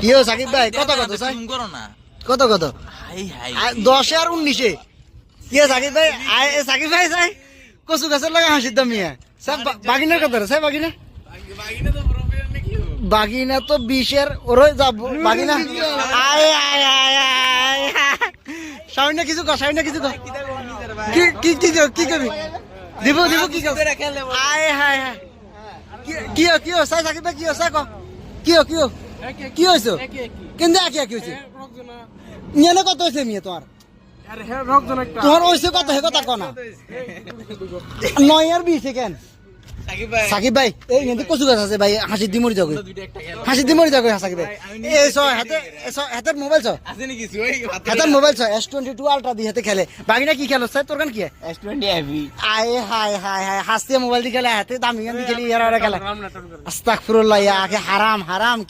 ইয়ো সাকিব ভাই কত কত চাই করো না কত কত হাই হাই 10 আর 19 ইয়ে সাকিব ভাই সাকিব ভাই চাই কচু গাছের লাগে হাসির দাম ইয়া সব বাগিনার কত রে বাগিনা বাগিনা তো 20 এর ওরে যাব বাগিনা আয় আয় আয় আয় সামনে কিছু কর সামনে কিছু কর কি কি কি কি করবি দিব দিব কি কর আয় হায় হায় কি কি সাই সাকিব ভাই কি সাই ক কি কি কি হইছো কিন্তু কি হইছে নিয়ে কত হইছে মিয়া তোমার তোমার হইছে কত হে কথা কনা 9 আর 20 সেকেন্ড সাকিব ভাই এই কিন্তু কচু গাছ আছে ভাই হাসি দি মরি যাও হাসি দি মরি যাও সাকিব ভাই এই হাতের মোবাইল হাতের মোবাইল S22 আলট্রা দি হাতে খেলে বাকিনা কি খেলো স্যার তোর কান কি S20 হেভি আয় হায় হায় হায় হাসতে মোবাইল দি খেলে হাতে দামি গান দি খেলি ইয়ারা খেলা আস্তাগফিরুল্লাহ ইয়া আখে হারাম হারাম